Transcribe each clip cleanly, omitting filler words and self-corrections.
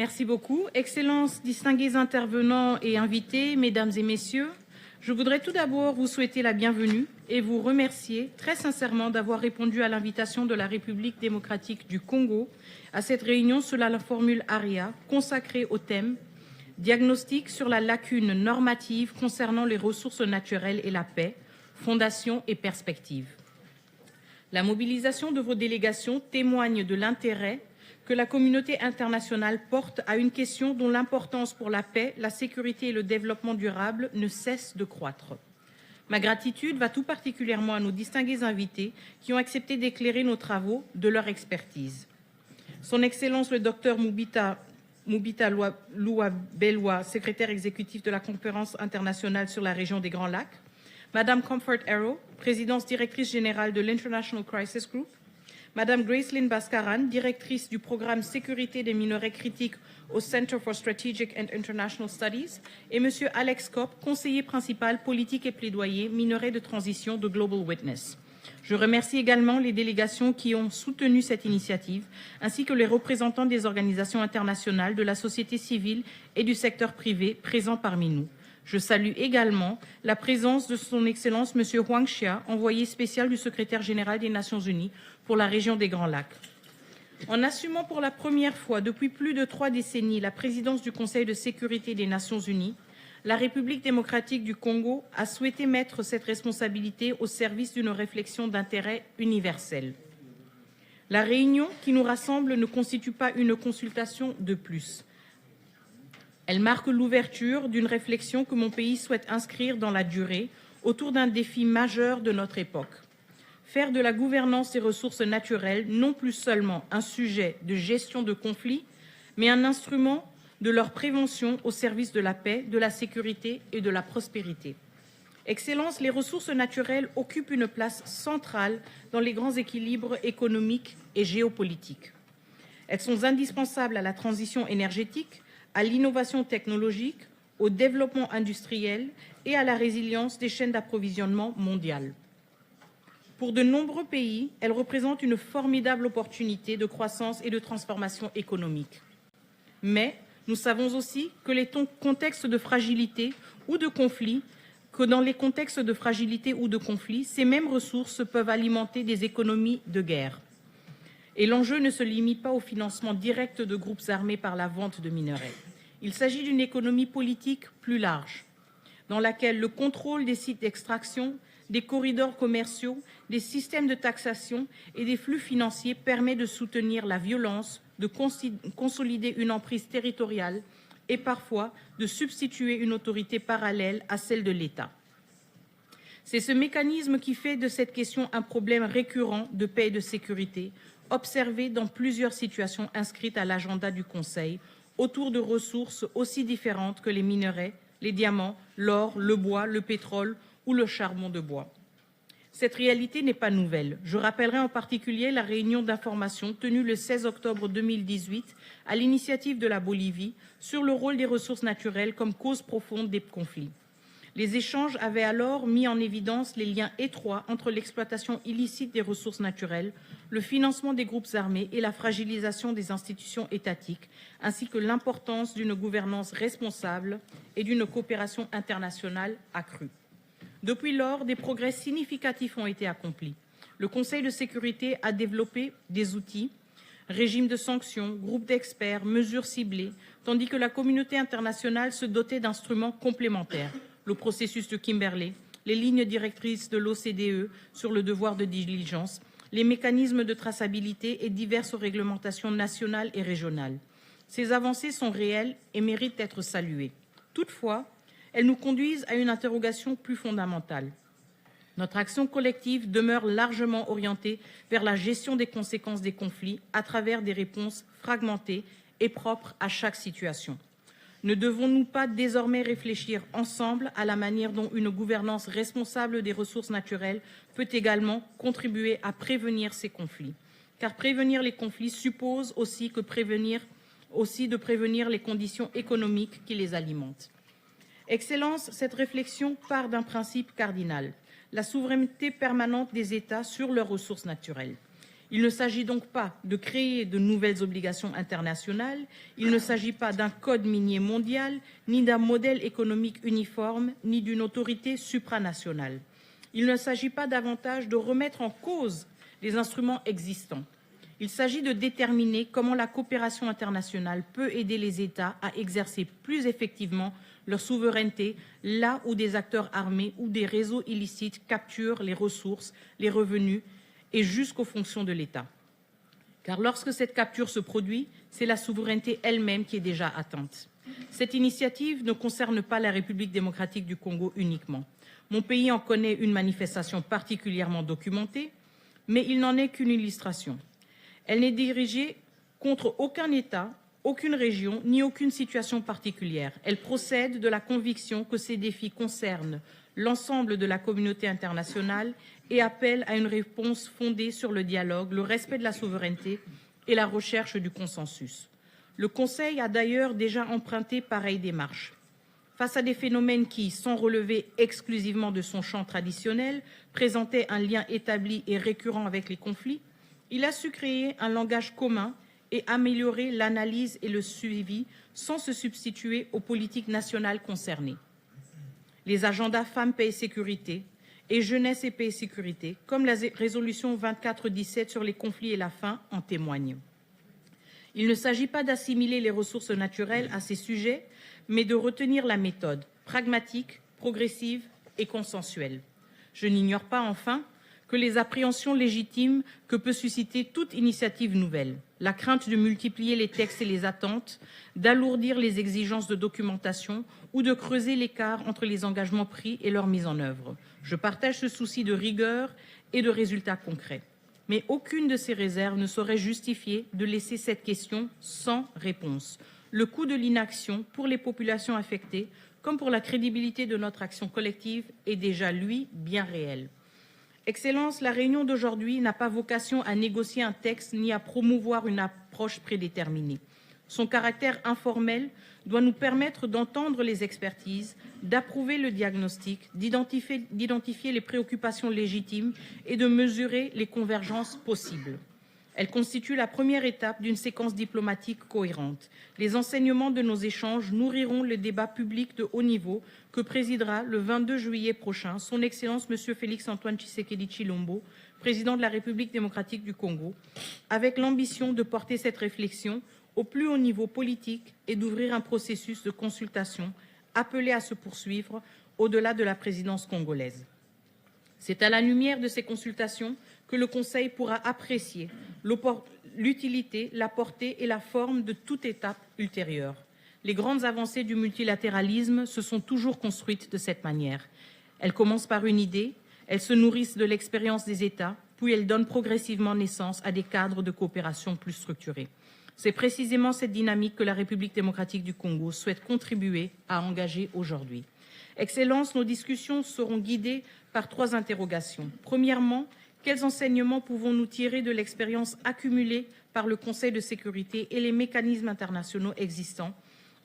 Merci beaucoup. Excellences, distingués intervenants et invités, mesdames et messieurs, je voudrais tout d'abord vous souhaiter la bienvenue et vous remercier très sincèrement d'avoir répondu à l'invitation de la République démocratique du Congo à cette réunion sous la formule ARIA consacrée au thème « Diagnostic sur la lacune normative concernant les ressources naturelles et la paix, fondation et perspectives ». La mobilisation de vos délégations témoigne de l'intérêt que la communauté internationale porte à une question dont l'importance pour la paix, la sécurité et le développement durable ne cesse de croître. Ma gratitude va tout particulièrement à nos distingués invités qui ont accepté d'éclairer nos travaux de leur expertise. Son Excellence le Dr Mubita Lua-Belwa, secrétaire exécutif de la Conférence internationale sur la région des Grands Lacs, Madame Comfort Arrow, présidente directrice générale de l'International Crisis Group, Madame Gracelyn Baskaran, directrice du programme Sécurité des minerais critiques au Center for Strategic and International Studies, et Monsieur Alex Kopp, conseiller principal politique et plaidoyer minerais de transition de Global Witness. Je remercie également les délégations qui ont soutenu cette initiative, ainsi que les représentants des organisations internationales, de la société civile et du secteur privé présents parmi nous. Je salue également la présence de son Excellence M. Huang Xia, envoyé spécial du secrétaire général des Nations Unies pour la région des Grands Lacs. En assumant pour la première fois depuis plus de 3 décennies la présidence du Conseil de sécurité des Nations Unies, la République démocratique du Congo a souhaité mettre cette responsabilité au service d'une réflexion d'intérêt universel. La réunion qui nous rassemble ne constitue pas une consultation de plus. Elle marque l'ouverture d'une réflexion que mon pays souhaite inscrire dans la durée autour d'un défi majeur de notre époque. Faire de la gouvernance des ressources naturelles non plus seulement un sujet de gestion de conflits, mais un instrument de leur prévention au service de la paix, de la sécurité et de la prospérité. Excellences, les ressources naturelles occupent une place centrale dans les grands équilibres économiques et géopolitiques. Elles sont indispensables à la transition énergétique, à l'innovation technologique, au développement industriel et à la résilience des chaînes d'approvisionnement mondiales. Pour de nombreux pays, elles représentent une formidable opportunité de croissance et de transformation économique. Mais nous savons aussi que les contextes de fragilité ou de conflit, ces mêmes ressources peuvent alimenter des économies de guerre. Et l'enjeu ne se limite pas au financement direct de groupes armés par la vente de minerais. Il s'agit d'une économie politique plus large, dans laquelle le contrôle des sites d'extraction, des corridors commerciaux, des systèmes de taxation et des flux financiers permet de soutenir la violence, de consolider une emprise territoriale et parfois de substituer une autorité parallèle à celle de l'État. C'est ce mécanisme qui fait de cette question un problème récurrent de paix et de sécurité, observé dans plusieurs situations inscrites à l'agenda du Conseil, autour de ressources aussi différentes que les minerais, les diamants, l'or, le bois, le pétrole ou le charbon de bois. Cette réalité n'est pas nouvelle. Je rappellerai en particulier la réunion d'information tenue le 16 octobre 2018 à l'initiative de la Bolivie sur le rôle des ressources naturelles comme cause profonde des conflits. Les échanges avaient alors mis en évidence les liens étroits entre l'exploitation illicite des ressources naturelles, le financement des groupes armés et la fragilisation des institutions étatiques, ainsi que l'importance d'une gouvernance responsable et d'une coopération internationale accrue. Depuis lors, des progrès significatifs ont été accomplis. Le Conseil de sécurité a développé des outils, régimes de sanctions, groupes d'experts, mesures ciblées, tandis que la communauté internationale se dotait d'instruments complémentaires. Le processus de Kimberley, les lignes directrices de l'OCDE sur le devoir de diligence, les mécanismes de traçabilité et diverses réglementations nationales et régionales. Ces avancées sont réelles et méritent d'être saluées. Toutefois, elles nous conduisent à une interrogation plus fondamentale. Notre action collective demeure largement orientée vers la gestion des conséquences des conflits à travers des réponses fragmentées et propres à chaque situation. Ne devons-nous pas désormais réfléchir ensemble à la manière dont une gouvernance responsable des ressources naturelles peut également contribuer à prévenir ces conflits? Car prévenir les conflits suppose aussi de prévenir les conditions économiques qui les alimentent. Excellences, cette réflexion part d'un principe cardinal, la souveraineté permanente des États sur leurs ressources naturelles. Il ne s'agit donc pas de créer de nouvelles obligations internationales, il ne s'agit pas d'un code minier mondial, ni d'un modèle économique uniforme, ni d'une autorité supranationale. Il ne s'agit pas davantage de remettre en cause les instruments existants. Il s'agit de déterminer comment la coopération internationale peut aider les États à exercer plus effectivement leur souveraineté là où des acteurs armés ou des réseaux illicites capturent les ressources, les revenus et jusqu'aux fonctions de l'État. Car lorsque cette capture se produit, c'est la souveraineté elle-même qui est déjà atteinte. Cette initiative ne concerne pas la République démocratique du Congo uniquement. Mon pays en connaît une manifestation particulièrement documentée, mais il n'en est qu'une illustration. Elle n'est dirigée contre aucun État, aucune région, ni aucune situation particulière. Elle procède de la conviction que ces défis concernent l'ensemble de la communauté internationale et appelle à une réponse fondée sur le dialogue, le respect de la souveraineté et la recherche du consensus. Le Conseil a d'ailleurs déjà emprunté pareille démarche. Face à des phénomènes qui, sans relever exclusivement de son champ traditionnel, présentaient un lien établi et récurrent avec les conflits, il a su créer un langage commun et améliorer l'analyse et le suivi sans se substituer aux politiques nationales concernées. Les agendas femmes, paix et sécurité et jeunesse et paix et sécurité, comme la résolution 2417 sur les conflits et la faim, en témoignent. Il ne s'agit pas d'assimiler les ressources naturelles à ces sujets, mais de retenir la méthode pragmatique, progressive et consensuelle. Je n'ignore pas, enfin, que les appréhensions légitimes que peut susciter toute initiative nouvelle, la crainte de multiplier les textes et les attentes, d'alourdir les exigences de documentation ou de creuser l'écart entre les engagements pris et leur mise en œuvre. Je partage ce souci de rigueur et de résultats concrets. Mais aucune de ces réserves ne saurait justifier de laisser cette question sans réponse. Le coût de l'inaction pour les populations affectées, comme pour la crédibilité de notre action collective, est déjà, lui, bien réel. Excellence, la réunion d'aujourd'hui n'a pas vocation à négocier un texte ni à promouvoir une approche prédéterminée. Son caractère informel doit nous permettre d'entendre les expertises, d'approuver le diagnostic, d'identifier les préoccupations légitimes et de mesurer les convergences possibles. Elle constitue la première étape d'une séquence diplomatique cohérente. Les enseignements de nos échanges nourriront le débat public de haut niveau que présidera le 22 juillet prochain son Excellence M. Félix-Antoine Tshisekedi Tshilombo, président de la République démocratique du Congo, avec l'ambition de porter cette réflexion au plus haut niveau politique et d'ouvrir un processus de consultation appelé à se poursuivre au-delà de la présidence congolaise. C'est à la lumière de ces consultations que le Conseil pourra apprécier l'utilité, la portée et la forme de toute étape ultérieure. Les grandes avancées du multilatéralisme se sont toujours construites de cette manière. Elles commencent par une idée, elles se nourrissent de l'expérience des États, puis elles donnent progressivement naissance à des cadres de coopération plus structurés. C'est précisément cette dynamique que la République démocratique du Congo souhaite contribuer à engager aujourd'hui. Excellence, nos discussions seront guidées par 3 interrogations. Premièrement, quels enseignements pouvons-nous tirer de l'expérience accumulée par le Conseil de sécurité et les mécanismes internationaux existants?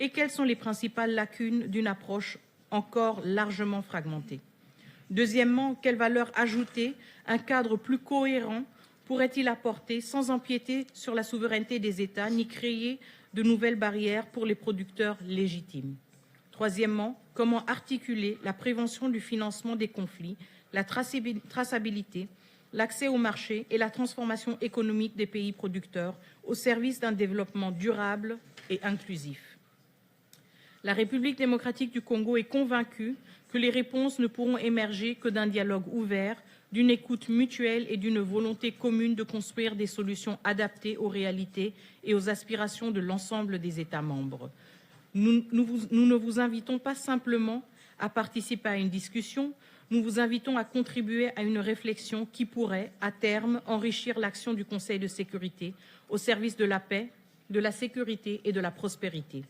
Et quelles sont les principales lacunes d'une approche encore largement fragmentée? Deuxièmement, quelle valeur ajoutée un cadre plus cohérent pourrait-il apporter sans empiéter sur la souveraineté des États ni créer de nouvelles barrières pour les producteurs légitimes? Troisièmement, comment articuler la prévention du financement des conflits, la traçabilité, l'accès au marché et la transformation économique des pays producteurs au service d'un développement durable et inclusif? La République démocratique du Congo est convaincue que les réponses ne pourront émerger que d'un dialogue ouvert, d'une écoute mutuelle et d'une volonté commune de construire des solutions adaptées aux réalités et aux aspirations de l'ensemble des États membres. Nous ne vous invitons pas simplement à participer à une discussion, nous vous invitons à contribuer à une réflexion qui pourrait, à terme, enrichir l'action du Conseil de sécurité au service de la paix, de la sécurité et de la prospérité.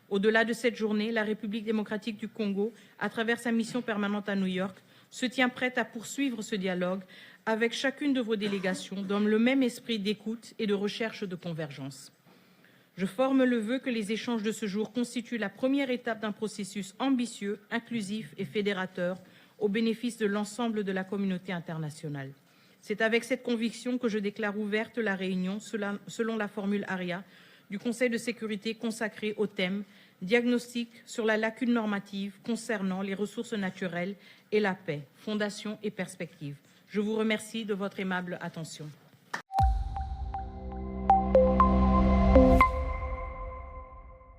Au-delà de cette journée, la République démocratique du Congo, à travers sa mission permanente à New York, se tient prête à poursuivre ce dialogue avec chacune de vos délégations dans le même esprit d'écoute et de recherche de convergence. Je forme le vœu que les échanges de ce jour constituent la première étape d'un processus ambitieux, inclusif et fédérateur au bénéfice de l'ensemble de la communauté internationale. C'est avec cette conviction que je déclare ouverte la réunion, selon la formule ARIA, du Conseil de sécurité consacré au thème « Diagnostic sur la lacune normative concernant les ressources naturelles et la paix, fondation et perspective ». Je vous remercie de votre aimable attention.